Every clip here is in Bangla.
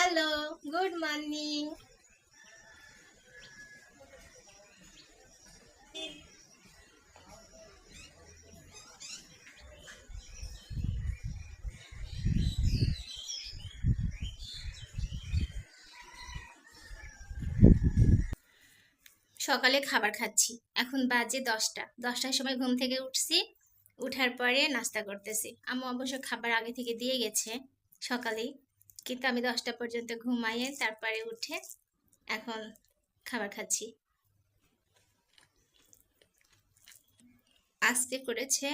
Hello, good morning. সকালে খাবার খাচ্ছি। এখন বাজে 10টার সময় ঘুম থেকে উঠছি। উঠার পরে নাস্তা করতেছি। আম্মু অবশ্য খাবার আগে থেকে দিয়ে গেছে সকালেই, কিন্তু আমি 10টা পর্যন্ত ঘুমাইয়ে তারপরে উঠে এখন খাবার খাচ্ছি। আজকে করেছে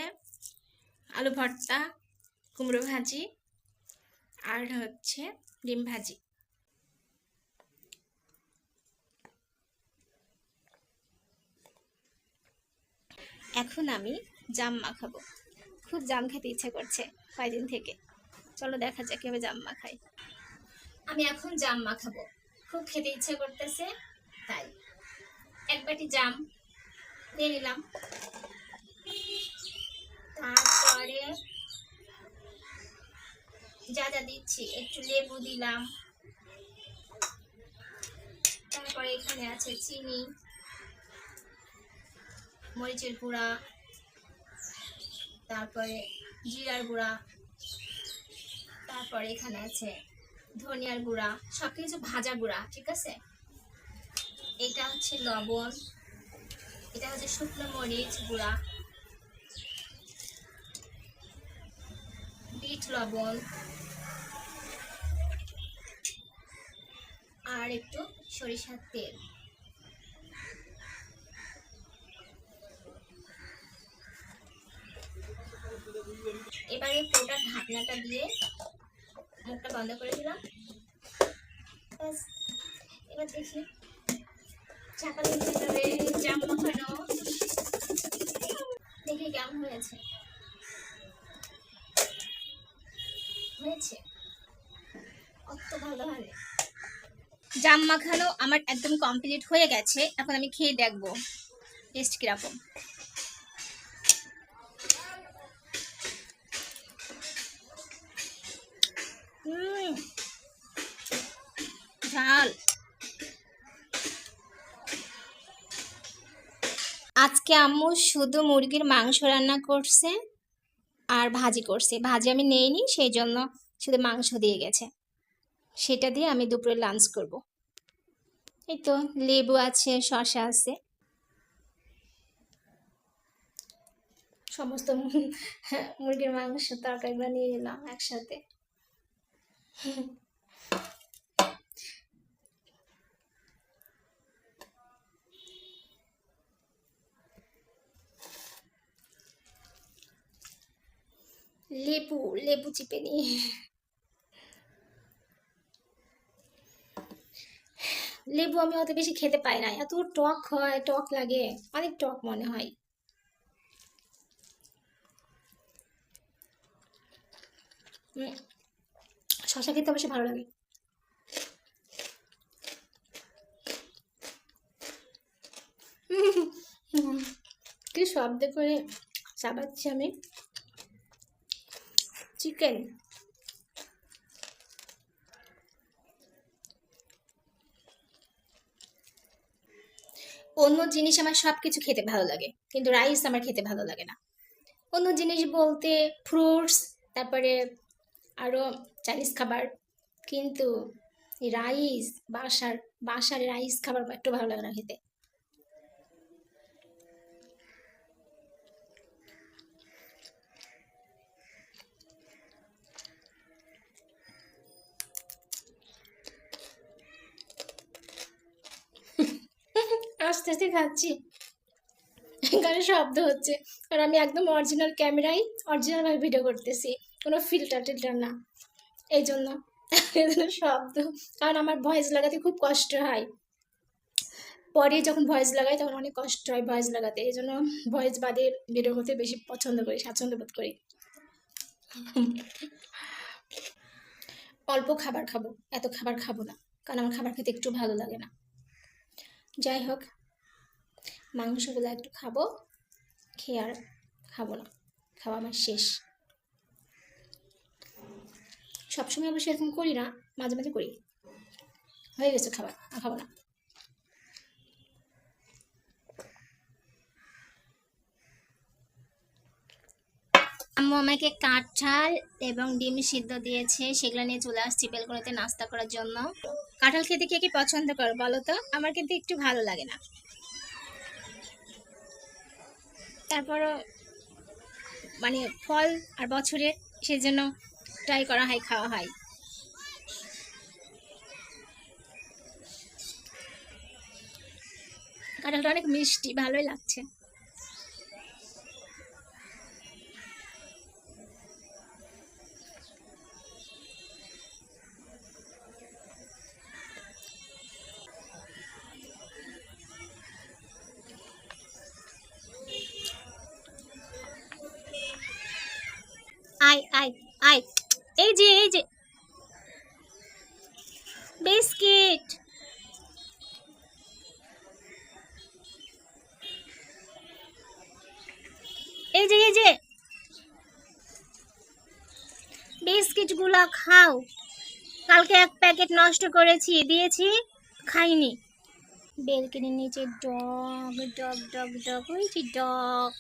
আলু ভর্তা, কুমড়ো ভাজি আর হচ্ছে ডিম ভাজি। এখন আমি জাম মাখাবো। খুব জাম খেতে ইচ্ছে করছে কয়েকদিন থেকে। চলো দেখা যাক কিভাবে জাম মাখাই। আমি এখন জাম মাখাবো, খুব খেতে ইচ্ছে করতেছে, তাই এক বাটি জাম নিয়ে নিলাম। তারপরে যা যা দিচ্ছি, একটু লেবু দিলাম, তারপরে এখানে আছে চিনি, মরিচের গুঁড়া, তারপরে জিরার গুঁড়া, তারপরে এখানে আছে ধনিয়ার গুঁড়া, সবকিছু ভাজা গুঁড়া, ঠিক আছে। এটা হচ্ছে লবণ, এটা হচ্ছে শুকনো মরিচ গুঁড়া, বিট লবণ আর একটু সরিষার তেল। এবারে পুরোটা ঢাকনাটা দিয়ে মুখটা বন্ধ করে দিলাম। এবার দেখি চাপালের ভিতরে জাম মাখানো, দেখি কেমন হয়েছে। অত ভালো হয়। জাম মাখানো আমার একদম কমপ্লিট হয়ে গেছে। এখন আমি খেয়ে দেখবো টেস্ট কিরকম। ঝাল। আজকে আম্মু শুধু মুরগির মাংস রান্না করছে আর ভাজি করছে। ভাজি আমি নেইনি, সেই জন্য শুধু মাংস দিয়ে গেছে। সেটা দিয়ে আমি দুপুরে লাঞ্চ করব। এই তো লেবু আছে, শসা আছে, সমস্ত মুরগির মাংস তরকারিগুলো নিয়ে নিলাম একসাথে। লেবু লেবু চিপে নিয়ে লেবু আমি অত বেশি খেতে পাই না, এত টক হয়, টক লাগে, অনেক টক মনে হয়। শসা খেতে অবশ্য ভালো লাগে। কি শব্দ করে চাবাচ্ছি আমি। চিকেন। অন্য জিনিস আমার সব কিছু খেতে ভালো লাগে, কিন্তু রাইস আমার খেতে ভালো লাগে না। অন্য জিনিস বলতে ফ্রুটস, তারপরে আরও চাইনিজ খাবার, কিন্তু রাইস, বাসার বাসার রাইস খাবার একটু ভালো লাগে না খেতে। আস্তে আস্তে খাচ্ছি, এখানে শব্দ হচ্ছে, কারণ আমি একদম অরিজিনাল ক্যামেরায় অরিজিনালভাবে ভিডিও করতেছি, কোনো ফিল্টার টিল্টার না, এই জন্য শব্দ। কারণ আমার ভয়েস লাগাতে খুব কষ্ট হয়, পরে যখন ভয়েস লাগাই তখন অনেক কষ্ট হয় ভয়েস লাগাতে, এই জন্য ভয়েস বাদে ভিডিও করতে বেশি পছন্দ করি, স্বাচ্ছন্দ্য বোধ করি। অল্প খাবার খাবো, এত খাবার খাবো না, কারণ আমার খাবার খেতে একটু ভালো লাগে না। যাই হোক, মাংসগুলো একটু খাবো, খেয়ে আর খাবো না, খাওয়া আমার শেষ। সবসময় অবশ্য এরকম করি না, মাঝে মাঝে করি। হয়ে গেছে খাবার, আর খাবো না। আম্মু আমাকে কাঁঠাল এবং ডিম সিদ্ধ দিয়েছে, সেগুলো নিয়ে চলে আসছি বেলকনিতে নাস্তা করার জন্য। কাঁঠাল খেতে কে কি পছন্দ করো বলো তো? আমার কিন্তু একটু ভালো লাগে না, তারপরও মানে ফল আর বছরের, সেজন্য ট্রাই করা হয়, খাওয়া হয়। কাঁঠালটা অনেক মিষ্টি, ভালোই লাগছে। আয় আয় আয়, এই যে বিস্কিট। এই যে বিস্কিটগুলো খাও। কালকে এক প্যাকেট নষ্ট করেছি, দিয়েছি, খাইনি। বেলকনির নিচে ডগ ডগ ডগ ডগ, ওই যে ডগ,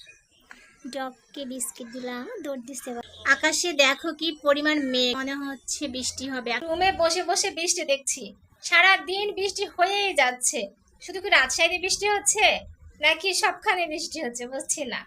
ডগকে বিস্কিট দিলাম, দৌড় দিচ্ছে। আকাশে দেখো কি পরিমাণ মেঘ, মনে হচ্ছে বৃষ্টি হবে। রুমে বসে বসে বৃষ্টি দেখছি, সারা দিন বৃষ্টি হয়েই যাচ্ছে। শুধু কি রাজশাহীতে বৃষ্টি হচ্ছে নাকি সবখানে বৃষ্টি হচ্ছে বুঝছি না।